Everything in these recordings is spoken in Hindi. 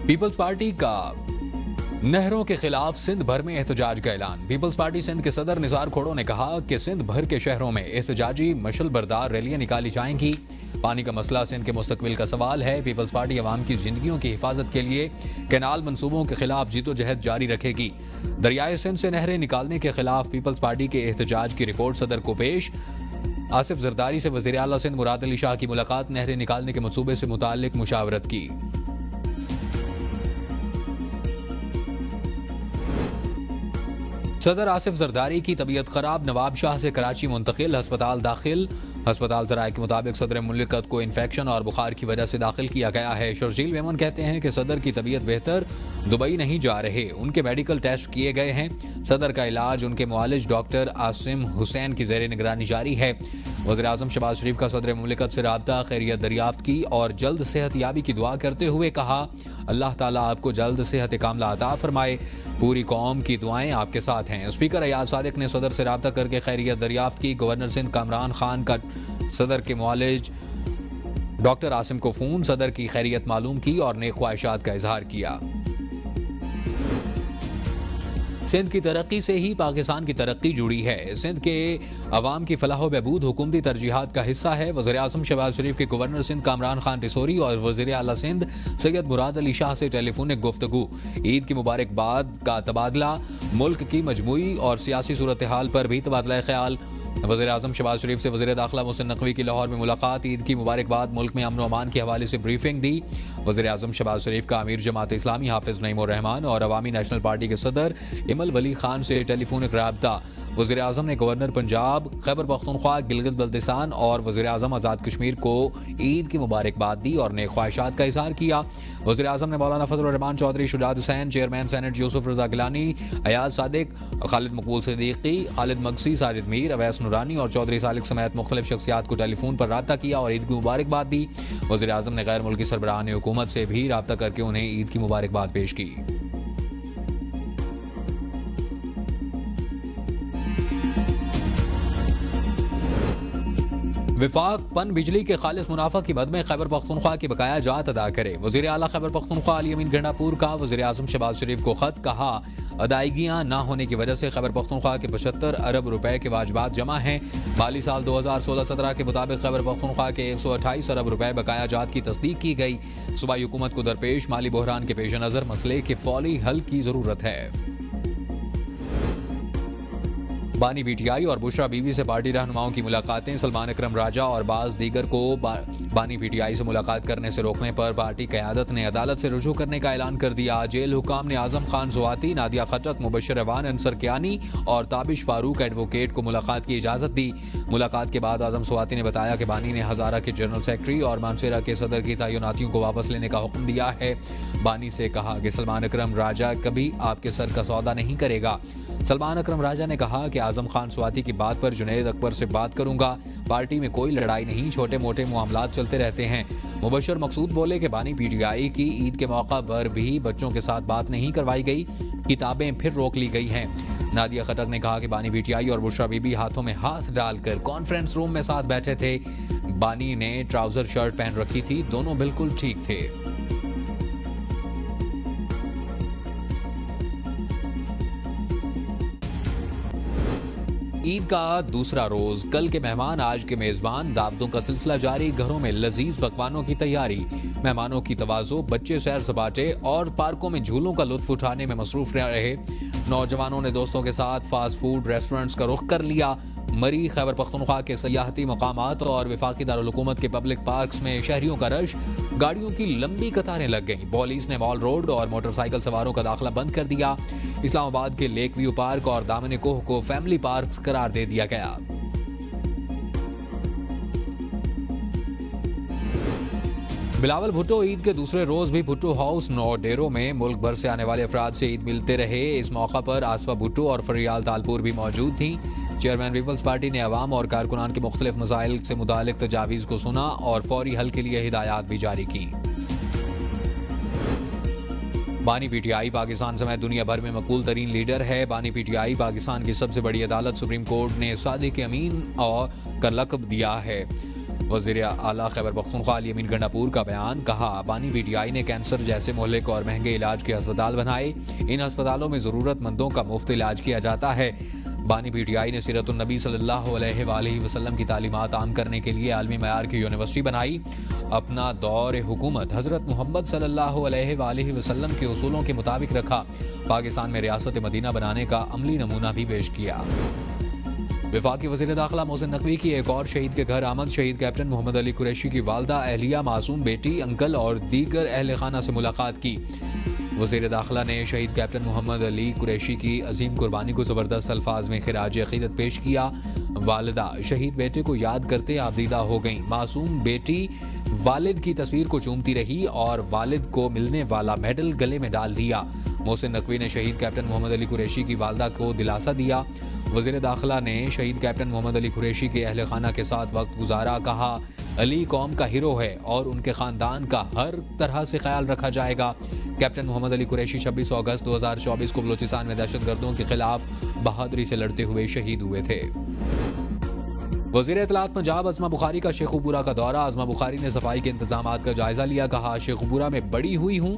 पीपल्स पार्टी का नहरों के खिलाफ सिंध भर में एहतजाज का ऐलान। पीपल्स पार्टी सिंध के सदर निसार खोड़ो ने कहा कि सिंध भर के शहरों में एहतजाजी मशल बरदार रैलियां निकाली जाएंगी। पानी का मसला सिंध के मुस्तकबिल का सवाल है। पीपल्स पार्टी अवाम की जिंदगियों की हिफाजत के लिए कैनाल मंसूबों के खिलाफ जीतोजहद जारी रखेगी। दरियाए सिंध से नहरें निकालने के खिलाफ पीपल्स पार्टी के एहतजाज की रिपोर्ट सदर को पेश। आसिफ जरदारी से वज़ीर आला सिंध मुराद अली शाह की मुलाकात, नहरें निकालने के मंसूबे से मुताल्लिक मुशावरत की। सदर आसिफ जरदारी की तबीयत खराब, नवाब शाह से कराची मुंतकिल, अस्पताल दाखिल। अस्पताल ज़राए के मुताबिक सदर मुमलिकत को इन्फेक्शन और बुखार की वजह से दाखिल किया गया है। शर्जील मेमन कहते हैं कि सदर की तबीयत बेहतर, दुबई नहीं जा रहे, उनके मेडिकल टेस्ट किए गए हैं। सदर का इलाज उनके मुआलिज डॉक्टर आसिम हुसैन की ज़ेर निगरानी जारी है। वज़ीर आज़म शहबाज शरीफ का सदर मुमलिकत से राब्ता, खैरियत दरियाफ्त की और जल्द सेहत याबी की दुआ करते हुए कहा, अल्लाह ताला आपको जल्द सेहत कामला अता फरमाए, पूरी कौम की दुआएं आपके साथ हैं। स्पीकर अयाज सादिक ने सदर से राब्ता करके खैरियत दरियाफ्त की। गवर्नर सिंध कामरान खान का सदर के मुआलिज डॉक्टर आसिम को फ़ोन, सदर की खैरियत मालूम की और नेक ख्वाहिशात का इजहार किया। सिंध की तरक्की से ही पाकिस्तान की तरक्की जुड़ी है। सिंध के अवाम की फलाह व बहबूद हुकूमती तरजीहात का हिस्सा है। वज़ीर आज़म शहबाज शरीफ के गवर्नर सिंध कामरान खान टिसोरी और वज़ीर आला सिंध सैयद मुराद अली शाह से टेलीफोनिक गुफ्तगू, ईद की मुबारकबाद का तबादला, मुल्क की मजमूई और सियासी सूरत हाल पर भी तबादला ख्याल। वज़ीर आज़म शहबाज शरीफ से वज़ीर दाखिला मोहसिन नकवी की लाहौर में मुलाकात, ईद की मुबारकबाद, मुल्क में अमन व अमान के हवाले से ब्रीफिंग दी। वज़ीर आज़म शहबाज शरीफ का अमीर जमात इस्लामी हाफिज़ नईमुर रहमान और अवामी नेशनल पार्टी के सदर इमल वली खान से टेलीफोनिक राब्ता। वज़ीर आज़म ने गवर्नर पंजाब, खैबर पख्तूनख्वा, गिलगित बल्तिस्तान और वज़ीर आज़म आज़ाद कश्मीर को ईद की मुबारकबाद दी और नेक ख्वाहिशात का इजहार किया। वज़ीर आज़म ने मौलाना फजलुर रहमान चौधरी, शुजात हुसैन, चेयरमैन सेनेट यूसुफ रज़ा गिलानी, अयाज सादिक, खालिद मकबूल सिद्दीकी, खालिद मगसी, साजिद मीर, अवैस नूरानी और चौधरी सालिक समेत मुख्तलिफ शख्सियात को टेलीफोन पर राब्ता किया और ईद की मुबारकबाद दी। वज़ीर आज़म ने गैर मुल्की सरबराहान हुकूमत से भी राब्ता करके उन्हें ईद की मुबारकबाद पेश की। विफाक पन बिजली के खालिस मुनाफा की मद में खैबर पख्तूनख्वा की बकाया जात अदा करे। वज़ीर आला खैबर पख्तूनख्वा अली अमीन गंडापुर का वज़ीर आज़म शहबाज शरीफ को खत, कहा अदायगियाँ ना होने की वजह से खैबर पख्तूनख्वा के 75 अरब रुपए के वाजबात जमा हैं। माली साल 2016-17 के मुताबिक खैबर पख्तूनख्वा के 128 अरब रुपए बकाया जात की तस्दीक की गई। सूबाई हुकूमत को दरपेश माली बहरान के पेश नज़र मसले के फौरी हल की ज़रूरत है। बानी पीटीआई और बुशरा बीबी से पार्टी रहनुमाओं की मुलाकातें, सलमान अकरम राजा और बाज दीगर को बानी पीटीआई से मुलाकात करने से रोकने पर पार्टी क़यादत ने अदालत से रुजू करने का ऐलान कर दिया। जेल हुकाम ने आजम खान सुवाती, नादिया खटक, मुबशर अवान, अंसर कियानी और ताबिश फारूक एडवोकेट को मुलाकात की इजाज़त दी। मुलाकात के बाद आजम सुवाती ने बताया कि बानी ने हज़ारा के जनरल सेक्रेटरी और मानसेरा के सदर की तैनातियों को वापस लेने का हुक्म दिया है। बानी से कहा कि सलमान अकरम राजा कभी आपके सर का सौदा नहीं करेगा। सलमान अकरम राजा ने कहा कि आजम खान स्वाति की बात पर जुनैद अकबर से बात करूंगा, पार्टी में कोई लड़ाई नहीं, छोटे मोटे मामलात चलते रहते हैं। मुबशर मकसूद बोले कि बानी पीटीआई की ईद के मौका पर भी बच्चों के साथ बात नहीं करवाई गई, किताबें फिर रोक ली गई हैं। नादिया खटक ने कहा कि बानी पीटीआई और बुशरा बीबी हाथों में हाथ डालकर कॉन्फ्रेंस रूम में साथ बैठे थे। बानी ने ट्राउजर शर्ट पहन रखी थी, दोनों बिल्कुल ठीक थे। ईद का दूसरा रोज, कल के मेहमान आज के मेजबान, दावतों का सिलसिला जारी, घरों में लजीज पकवानों की तैयारी, मेहमानों की तवाज़ो, बच्चे सैर सपाटे और पार्कों में झूलों का लुत्फ उठाने में मसरूफ रहे। नौजवानों ने दोस्तों के साथ फास्ट फूड रेस्टोरेंट्स का रुख कर लिया। मरी, खैबर पख्तूनख्वा के सयाहती मकामात और वफाकी दारुल-हुकूमत के पब्लिक पार्क्स में शहरियों का रश, गाड़ियों की लंबी कतारें लग गईं। पुलिस ने मॉल रोड और मोटरसाइकिल सवारों का दाखिला बंद कर दिया। इस्लामाबाद के लेक व्यू पार्क और दामन कोह को फैमिली पार्क करार दे दिया गया। बिलावल भुट्टो ईद के दूसरे रोज भी भुट्टो हाउस नौ डेरों में मुल्क भर से आने वाले अफराद से ईद मिलते रहे। इस मौका पर आसफा भुट्टो और फरियाल तालपुर भी मौजूद थी। चेयरमैन पीपल्स पार्टी ने अवाम और कारकुनान के मुख्तलिफ मसाइल से मुतालिक तजावीज़ को सुना और फौरी हल के लिए हिदायत भी जारी की। बानी पीटीआई पाकिस्तान समेत दुनिया भर में मकबूल तरीन लीडर है। बानी पीटीआई पाकिस्तान की सबसे बड़ी अदालत सुप्रीम कोर्ट ने सादिक अमीन और का लक़ब दिया है। वज़ीर आला खैबर पख्तूनख्वा अली अमीन गंडापुर का बयान, कहा बानी पीटीआई ने कैंसर जैसे मोहलिक और महंगे इलाज के अस्पताल बनाए। इन अस्पतालों में ज़रूरतमंदों का मुफ्त इलाज किया जाता है। बानी पीटीआई ने सीरतुन नबी सल्लल्लाहु अलैहि वसल्लम की तालीमात आम करने के लिए आलमी मयार की यूनिवर्सिटी बनाई। अपना दौर हुकूमत हज़रत मोहम्मद सल्लल्लाहु अलैहि वसल्लम के उसूलों के मुताबिक रखा। पाकिस्तान में रियासत मदीना बनाने का अमली नमूना भी पेश किया। वफाकी वज़ीर दाखिला मोहसिन नकवी की एक और शहीद के घर आमद। शहीद कैप्टन मोहम्मद अली कुरैशी की वालदा, अहलिया, मासूम बेटी, अंकल और दीगर अहल खाना से मुलाकात की। वज़ीर दाखिला ने शहीद कैप्टन मोहम्मद अली कुरैशी की अजीम कुर्बानी को ज़बरदस्त अल्फाज में खिराज अक़ीदत पेश किया। वालिदा शहीद बेटे को याद करते आबदीदा हो गईं। मासूम बेटी वालिद की तस्वीर को चूमती रही और वालिद को मिलने वाला मेडल गले में डाल लिया। मोहसिन नकवी ने शहीद कैप्टन मोहम्मद अली कुरैशी की वालदा को दिलासा दिया। वज़ीर दाखिला ने शहीद कैप्टन मोहम्मद अली कुरैशी के अहल खाना के साथ वक्त गुजारा। कहा अली कौम का हीरो है और उनके ख़ानदान का हर तरह से ख्याल रखा जाएगा। कैप्टन मोहम्मद अली कुरैशी 26 अगस्त 2024 को बलूचिस्तान में दहशतगर्दों के खिलाफ बहादुरी से लड़ते हुए शहीद हुए थे। वज़ीर इत्तलात पंजाब अज़मा बुखारी का शेखुपुरा का दौरा। अज़मा बुखारी ने सफाई के इंतजामात का जायजा लिया। कहा शेखुपुरा में बड़ी हुई हूँ,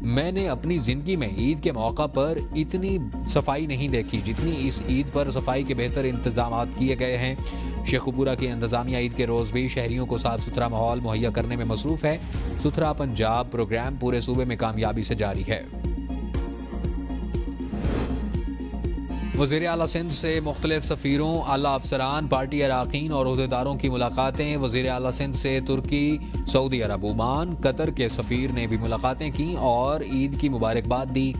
मैंने अपनी ज़िंदगी में ईद के मौका पर इतनी सफाई नहीं देखी जितनी इस ईद पर सफाई के बेहतर इंतजामात किए गए हैं। शेखुपुरा की इंतजामिया ईद के रोज़ भी शहरियों को साफ सुथरा माहौल मुहैया करने में मसरूफ़ है। सुथरा पंजाब प्रोग्राम पूरे सूबे में कामयाबी से जारी है। वज़ीर आला सिंध से मुख्तलिफ सफ़ीरों, आला अफसरान, पार्टी अरकान और ओहदेदारों की मुलाकातें। वज़ीर आला सिंध से तुर्की, सऊदी अरब, ओमान, कतर के सफ़ीर ने भी मुलाकातें की और ईद की मुबारकबाद दी।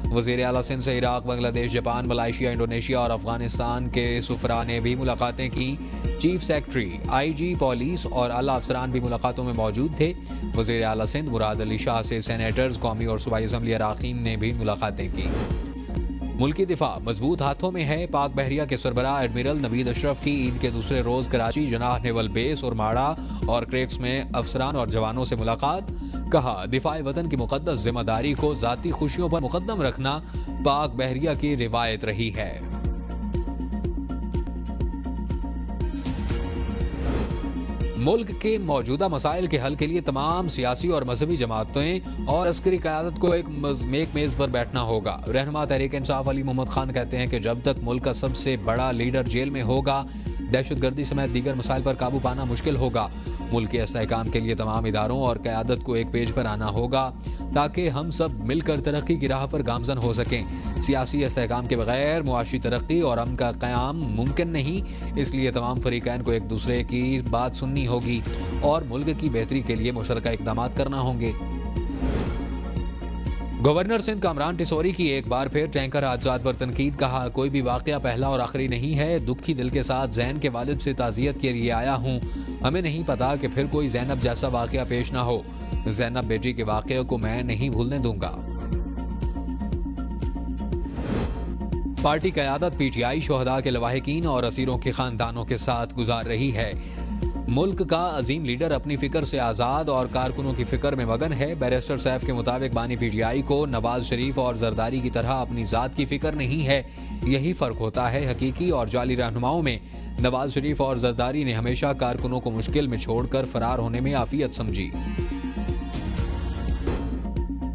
वज़ीर आला सिंध से Iraq, Bangladesh, Japan, Malaysia, Indonesia और अफ़गानिस्तान के सुफरा ने भी मुलाकातें की। चीफ सेक्रेटरी, IG, पुलिस और आला अफसरान भी मुलाकातों में मौजूद थे। वज़ीर आला सिंध मुराद अली शाह से सेनेटर्स, कौमी और सूबाई असम्बली अरकान ने भी मुलाकातें की। मुल्की दिफा मजबूत हाथों में है। पाक बहरिया के सरबराह एडमिरल नवीद अशरफ की ईद के दूसरे रोज कराची, जनाह नेवल बेस और माड़ा और क्रेक्स में अफसरान और जवानों से मुलाकात। कहा दिफाए वतन की मुकद्दस जिम्मेदारी को जाती खुशियों पर मुकद्दम रखना पाक बहरिया की रिवायत रही है। मुल्क के मौजूदा मसाइल के हल के लिए तमाम सियासी और मजहबी जमातें और अस्करी क़यादत को एक मेज़ पर बैठना होगा। रहनुमा तहरीक इंसाफ अली मोहम्मद खान कहते हैं कि जब तक मुल्क का सबसे बड़ा लीडर जेल में होगा, दहशतगर्दी समेत दीगर मसाइल पर काबू पाना मुश्किल होगा। मुल्क के इस्तेहकाम के लिए तमाम इदारों और क़यादत को एक पेज पर आना होगा ताकि हम सब मिलकर तरक्की की राह पर गामजन हो सकें। सियासी इस्तेहकाम के बगैर मुआशी तरक्की और अमन का क़याम मुमकिन नहीं, इसलिए तमाम फरीक़ैन को एक दूसरे की बात सुननी होगी और मुल्क की बेहतरी के लिए मुशतरका इक़दाम करना होंगे। गवर्नर सिंध कामरान टिसोरी की एक बार फिर टैंकर हादसात पर तनकीद। कहा कोई भी वाक़या पहला और आखिरी नहीं है। दुखी दिल के साथ जैन के वालिद से ताज़ियत के लिए आया हूँ। हमें नहीं पता कि फिर कोई जैनब जैसा वाक़या पेश ना हो। जैनब बेटी के वाक़ये को मैं नहीं भूलने दूंगा। पार्टी क़यादत PTI शोहदा के लवाहिकीन और असीरों के ख़ानदानों के साथ गुजार रही है। मुल्क का अजीम लीडर अपनी फिक्र से आज़ाद और कारकुनों की फिक्र में मगन है। बैरिस्टर सैफ के मुताबिक बानी PTI को नवाज शरीफ और जरदारी की तरह अपनी ज़ात की फिक्र नहीं है। यही फ़र्क होता है हकीकी और जाली रहनुमाओं में। नवाज शरीफ और जरदारी ने हमेशा कारकुनों को मुश्किल में छोड़कर फरार होने में आफियत समझी।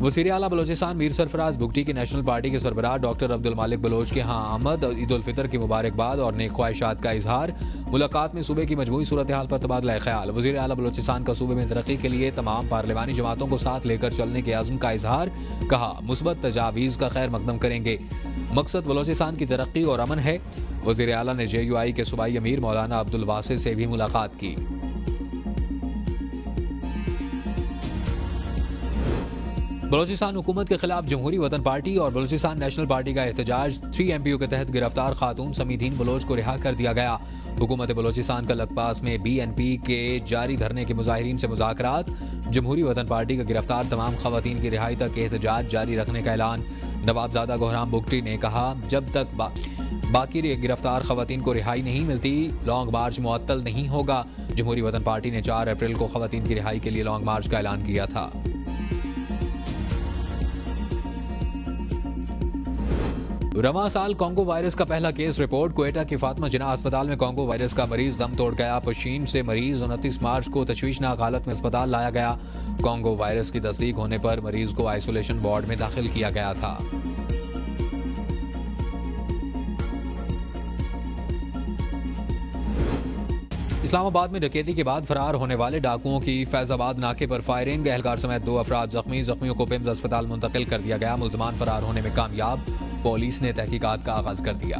वज़ीर आला बलोचिस्तान मीर सरफराज भुगटी की नेशनल पार्टी के सरबराह डॉक्टर अब्दुल मालिक बलोच के यहाँ आमद। ईद उल फितर की मुबारकबाद और नेक ख्वाहिशात का इजहार। मुलाकात में सूबे की मजमूई सूरत हाल पर तबादला ख्याल। वज़ीर आला बलोचिस्तान का सूबे में तरक्की के लिए तमाम पार्लिमानी जमातों को साथ लेकर चलने के आज़म का इजहार। कहा मुस्बत तजावीज़ का खैर मकदम करेंगे। मकसद बलोचिस्तान की तरक्की और अमन है। वज़ीर आला ने JUI के सूबाई अमीर मौलाना अब्दुल वासे से भी मुलाकात की। बलोचिस्तान हुकूमत के खिलाफ जमहूरी वतन पार्टी और बलोचिस्तान नेशनल पार्टी का एहतजाज। 3 MPO के तहत गिरफ्तार खातून समीदीन बलोच को रिहा कर दिया गया। हुकूमत बलोचिस्तान का लकपास में BNP के जारी धरने के मुजाहिरीन से मुज़ाकरात। जमहूरी वतन पार्टी का गिरफ्तार तमाम खवातीन की रिहाई तक एहतजाज जारी रखने का ऐलान। नवाबजादा गोहराम बुगटी ने कहा जब तक बाकी गिरफ्तार खवातीन को रिहाई नहीं मिलती लॉन्ग मार्च मुअत्तल नहीं होगा। जमहूरी वतन पार्टी ने 4 अप्रैल को खवातीन की रिहाई के लिए लॉन्ग मार्च का ऐलान किया था। रवां साल कोंगो वायरस का पहला केस रिपोर्ट। क्वेटा के फातिमा जिन्ना अस्पताल में कोंगो वायरस का मरीज दम तोड़ गया। पशीन से मरीज 29 मार्च को तशवीशनाक हालत में अस्पताल लाया गया। कोंगो वायरस की तस्दीक होने पर मरीज को आइसोलेशन वार्ड में दाखिल किया गया था। इस्लामाबाद में डकैती के बाद फरार होने वाले डाकुओं की फैजाबाद नाके पर फायरिंग। एहलकार समेत 2 अफराद जख्मी। जख्मियों को पिम्स अस्पताल मुंतकिल कर दिया गया। मुल्जमान फरार होने में कामयाब। पुलिस ने तहकीकात का आगाज कर दिया।